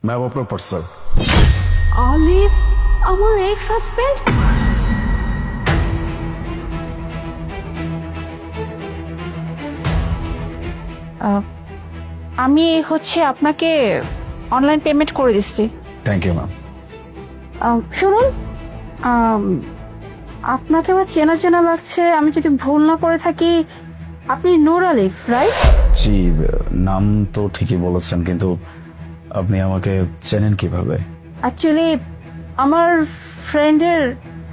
मैं वो अपना पर्सन অলিভ আমার এক্স হাজবেন্ড? আমি হচ্ছে আপনাকে অনলাইন পেমেন্ট করে দিচ্ছি। Thank you ma'am. শুনুন, আপনাকে আমার চেনা চেনা লাগছে। আমি যদি ভুল না করে থাকি, আপনি নূর আলিফ, রাইট? জি, নাম তো ঠিকই বলেছেন, কিন্তু আপনি আমাকে চেনেন কিভাবে? অ্যাকচুয়ালি আমার ফ্রেন্ডের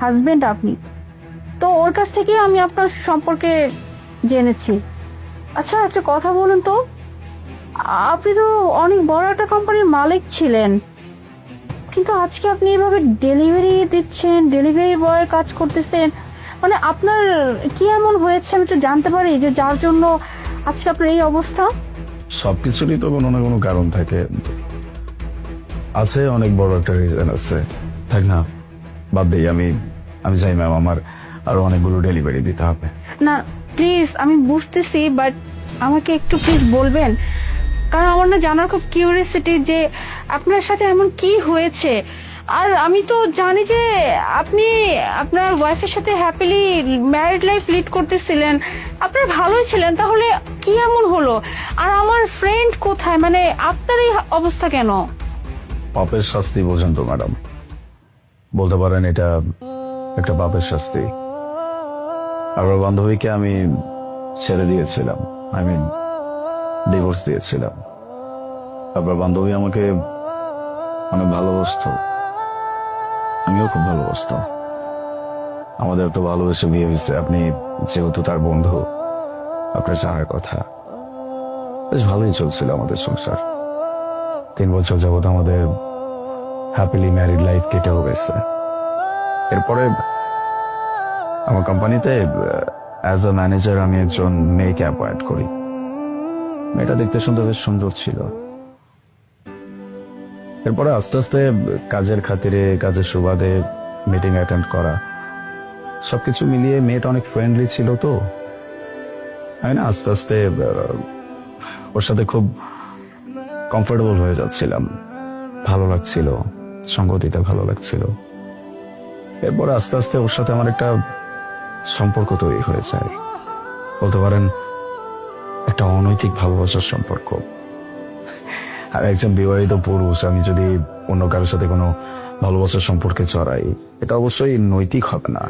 হাজবেন্ড আপনি, তো ওর কাছ থেকে আমি আপনার সম্পর্কে জেনেছি। আচ্ছা, একটা কথা বলুন তো, আপনি তো অনেক বড় একটা কোম্পানির মালিক ছিলেন, কিন্তু আজকে আপনি এভাবে ডেলিভারি দিচ্ছেন, ডেলিভারি বয়ের কাজ করতেছেন, মানে আপনার কি এমন হয়েছে আমি একটু জানতে পারি যে যার জন্য আজকে আপনার এই অবস্থা? সবকিছুরই তো কোনো না কোনো কারণ থাকে, আছে অনেক বড় একটা রিজন আছে। থাক না, বাদ দিই। আমি চাই ম্যাম, আমার আরো অনেকগুলো ডেলিভারি দিতে হবে। না প্লিজ, আমি বুঝতেছি, বাট আমাকে একটু প্লিজ বলবেন, কারণ আমার না জানার খুব কিউরিয়াসিটি যে আপনার সাথে এমন কি হয়েছে। আর আমি তো জানি যে আপনি আপনার ওয়াইফের সাথে হ্যাপিলি ম্যারিড লাইফ লিড করতেছিলেন, আপনার ভালোই ছিলেন, তাহলে কি এমন হলো? আর আমার ফ্রেন্ড কোথায়, মানে আপনার এই অবস্থা কেন? পাপের শাস্তি বোঝেন তো ম্যাডাম, বলতে পারেন এটা একটা পাপের শাস্তি। আর ওর বান্ধবীকে আমি ছেড়ে দিয়েছিলাম, আই মিন ডিভোর্স দিয়েছিলাম। তারপর বান্ধবী আমাকে অনেক ভালোবাসতো, আমিও খুব ভালোবাসতাম। আমাদের তো ভালোবেসে বিয়ে হয়েছে। আপনি যেহেতু তার বন্ধু, আপনার জানার কথা। বেশ ভালোই চলছিল আমাদের সংসার। 3 বছর যাবত আমাদের হ্যাপিলি ম্যারিড লাইফ কেটেও গেছে। এরপরে আমার কোম্পানিতে অ্যাজ আ ম্যানেজার আমি একজন মেয়েকে অ্যাপয়েন্ট করি। মেয়েটা দেখতে শুনতে বেশ সুন্দর ছিল। এরপরে আস্তে আস্তে কাজের খাতিরে, কাজের সুবাদে মিটিং অ্যাটেন্ড করা, সবকিছু মিলিয়ে মেয়েটা অনেক ফ্রেন্ডলি ছিল। তো আমি না আস্তে আস্তে ওর সাথে খুব কমফোর্টেবল হয়ে যাচ্ছিলাম, ভালো লাগছিল, সঙ্গ দিতে ভালো লাগছিল। এরপরে আস্তে আস্তে ওর সাথে আমার একটা সম্পর্ক তৈরি হয়ে যায়, বলতে পারেন একটা অনৈতিক ভালোবাসার সম্পর্ক। আর একজন বিবাহিত পুরুষ আমি যদি অন্য কারোর সাথে কোনো ভালোবাসার সম্পর্কে জড়াই, এটা অবশ্যই নৈতিক হবে না,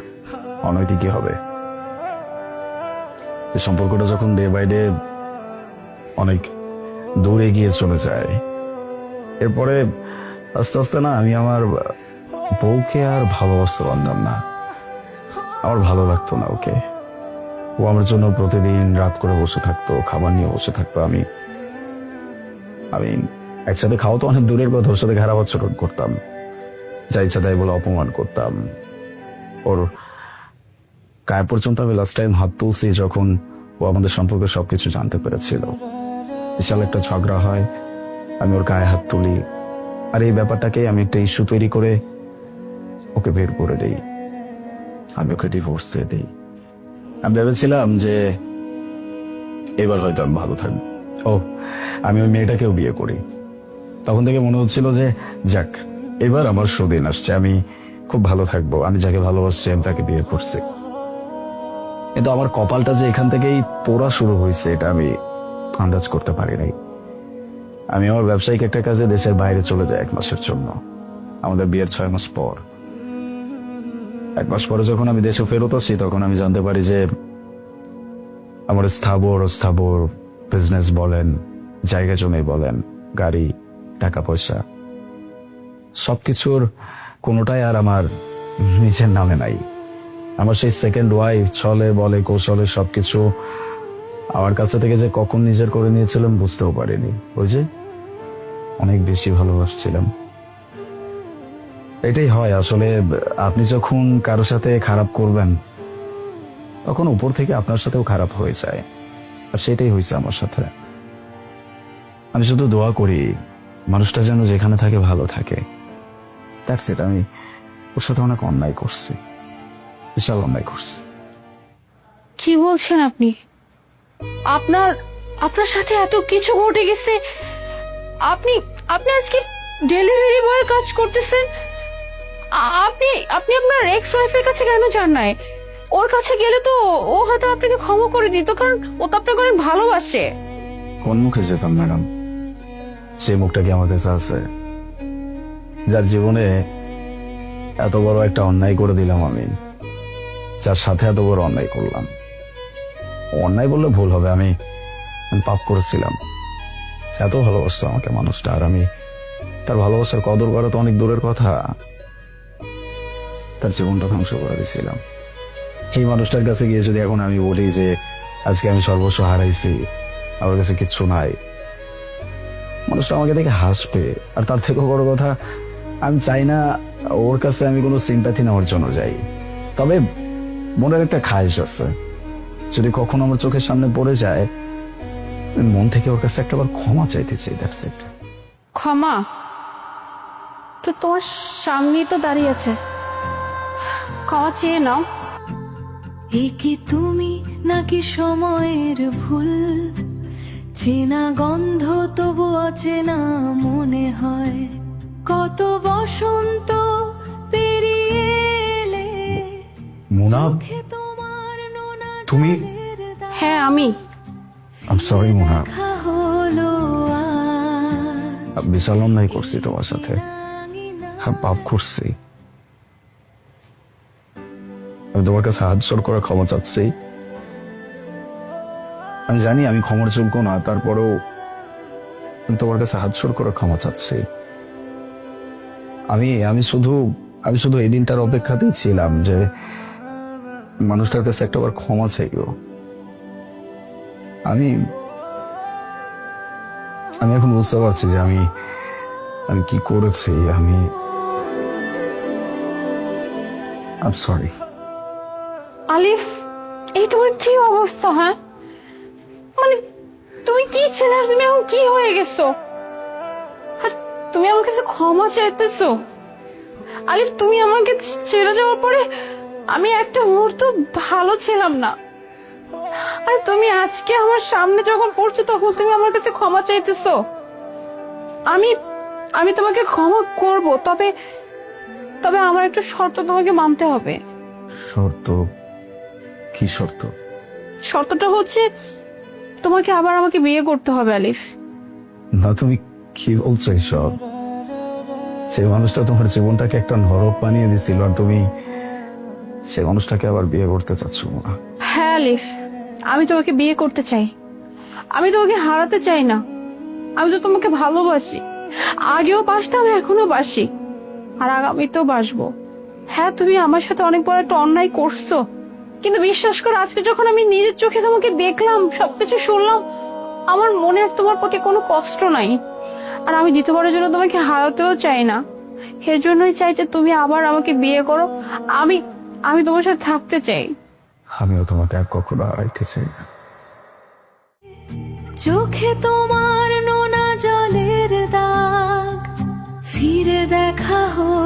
অনৈতিকই হবে। এই সম্পর্কটা যখন ডে বাই ডে অনেক দূরে গিয়ে চলে যায়, এরপরে আস্তে আস্তে না আমি আমার বউকে আর ভালোবাসতে পারলাম না। আমার ভালো লাগতো না ওকে। ও আমার জন্য প্রতিদিন রাত করে বসে থাকতো, খাবার নিয়ে বসে থাকতো। আমি একসাথে খাওয়া তো অনেক দূরের কথা, ওর সাথে খারাপ আচরণ করতাম, যা ইচ্ছা তাই বলে অপমান করতাম। ওর গায়ে পর্যন্ত আমি লাস্ট টাইম হাত তুলছি যখন ও আমাদের সম্পর্কে সবকিছু জানতে পেরেছিল। বিশাল একটা ঝগড়া হয়, আমি ওর গায়ে হাত তুলি, আর এই ব্যাপারটাকে আমি একটা ইস্যু তৈরি করে ওকে বের করে দেই। আমি ওকে ডিভোর্স দিয়ে দিই। আমি ভেবেছিলাম যে এবার হয়তো আমি ভালো থাকবো। ও, আমি ওই মেয়েটাকেও বিয়ে করি। তখন থেকে মনে হচ্ছিল যে যাক, এবার আমার সুদিন আসছে, আমি খুব ভালো থাকবো। আমি যাকে ভালোবাসছি আমি তাকে বিয়ে করছি। কিন্তু আমার কপালটা যে এখান থেকেই পোড়া শুরু হয়েছে, এটা আমি আন্দাজ করতে পারি নাই। আমি আমার ব্যবসায়িক একটা কাজে দেশের বাইরে চলে যাই 1 মাসের জন্য, আমাদের বিয়ের 6 মাস পর। 1 মাস পরে যখন আমি দেশে ফেরত আসি, তখন আমি জানতে পারি যে আমার স্থাবর বিজনেস বলেন, জায়গা জমি বলেন, গাড়ি, টাকা পয়সা, সবকিছুর কোনোটাই আর আমার নিজের নামে নাই। আমার সেই সেকেন্ড ওয়াইফ ছলে বলে কৌশলে সবকিছু আমার কাছে থেকে যে কখন নিজের করে নিয়েছিলাম বুঝতেও পারিনি। ওই যে অনেক বেশি ভালোবাসছিলাম। এটাই হয় আসলে, আপনি যখন কারোর সাথে খারাপ করবেন, তখন উপর থেকে আপনার সাথেও খারাপ হয়ে যায়। আর সেটাই হয়েছে আমার সাথে। আমি শুধু দোয়া করি মানুষটা যেন যেখানে থাকে ভালো থাকে। That's it. আমি ওর সাথে অনেক অন্যায় করছি, বিশাল অন্যায় করছি। কি বলছেন আপনি? আপনার আপনার সাথে এত কিছু ঘটে গেছে, আপনি আপনি আজকে ডেলিভারি বয়ের কাজ করতেছেন। আপনি আপনি আপনার এক্স ওয়াইফের কাছে কেন যান নাই? ওর কাছে গেলে তো ও হয়তো আপনাকে ক্ষমা করে দিত, কারণ ও তো আপনাকে অনেক ভালোবাসে। কোন মুখে যেতাম ম্যাডাম? যে মুখটা কি আমার কাছে আছে, যার জীবনে এত বড় একটা অন্যায় করে দিলাম আমি, যার সাথে এত বড় অন্যায় করলাম। অন্যায় বললে ভুল হবে, আমি পাপ করেছিলাম। এত ভালোবাসতো আমাকে মানুষটা, আর আমি তার ভালোবাসার কদর করা তো অনেক দূরের কথা, তার জীবনটা ধ্বংস করে দিয়েছিলাম। এই মানুষটার কাছে গিয়ে যদি এখন আমি বলি যে আজকে আমি সর্বস্ব হারাইছি, আমার কাছে কিচ্ছু নাই, মানুষটা আমাকে দেখে হাসবে। আর তার থেকেও বড় কথা, আমি চাই না ওর কাছে আমি কোনো সিম্প্যাথি নেওয়ার জন্য যাই। তবে মনের একটা খায়েশ আছে, যদি কখনো আমার চোখের সামনে পড়ে যায়, আমি মন থেকে ওর কাছে একটাবার ক্ষমা চাইতে চাই। That's it. ক্ষমা তো তোমার সামনেই তো দাঁড়িয়ে আছে, ক্ষমা চেয়ে নাও। এ কি তুমি নাকি সময়ের ভুল? চেনা গন্ধ তবু অচেনা মনে হয়। কত বসন্ত পেরিয়ে এলে মুনা, চোখে তোমার নোনা তুমি? জলের দাগ হ্যাঁ আমি। আম সরি মুনা, দেখা হলো আজ। বিশাল অন্যায় করছি তোমার সাথে, হ্যাঁ পাপ করছি। আমি তোমার কাছে হাত জোড় করে ক্ষমা চাচ্ছি। আমি জানি আমি ক্ষমার যোগ্য না, তারপরেও আমি তোমার কাছে হাত জোড় করে ক্ষমা চাচ্ছি। আমি শুধু এই দিনটার অপেক্ষাতেই ছিলাম যে মানুষটার কাছে একটাবার ক্ষমা চাইব। আমি আমি এখন বুঝতে পারছি যে আমি কি করেছি। আমি সরি। আলিফ, এই তোমার কি অবস্থা? হ্যাঁ মানে তুমি কি ছেলে, আর তুমি এখন কি হয়ে গেছো? আর তুমি আমার কাছে ক্ষমা চাইতেছো? আলিফ, তুমি আমাকে ছেড়ে যাওয়ার পরে আমি একটা মুহূর্ত ভালো ছিলাম না, আর তুমি আজকে আমার সামনে যখন পড়ছো তখন তুমি আমার কাছে ক্ষমা চাইতেছো। আমি আমি তোমাকে ক্ষমা করব, তবে তবে আমার একটা শর্ত তোমাকে মানতে হবে। শর্ত? কি শর্ত? শর্তটা হচ্ছে তোমাকে আবার আমাকে বিয়ে করতে হবে আলিফ। না, তুমি কি বলছো এইসব? সেই মানুষটা তোমার জীবনটাকে একটা নরক বানিয়ে দিছিল, আর তুমি সেই মানুষটাকে আবার বিয়ে করতে চাচ্ছ না? হ্যাঁ আলিফ, আমি তোমাকে বিয়ে করতে চাই। আমি তোমাকে হারাতে চাই না। আমি তো তোমাকে ভালোবাসি, আগেও বাসতাম, এখনো বাসি, আর আগামীতেও বাসবো। হ্যাঁ, তুমি আমার সাথে অনেক বড় একটা অন্যায় করছো, কিন্তু বিশ্বাস করো আজকে যখন আমি নিজের চোখে তোমাকে দেখলাম, সবকিছু শুনলাম, আমার মনে আর তোমার প্রতি কোনো কষ্ট নাই। আর আমি দ্বিতীয়বারের জন্য তোমাকে হারাতেও চাই না। এর জন্যই চাই যে তুমি আবার আমাকে বিয়ে করো। আমি আমি তোমার সাথে থাকতে চাই। আমিও তোমাকে আর কখনো হারাইতে চাই না। চোখে তোমার নোনা জলের দাগ, ফিরে দেখা হলো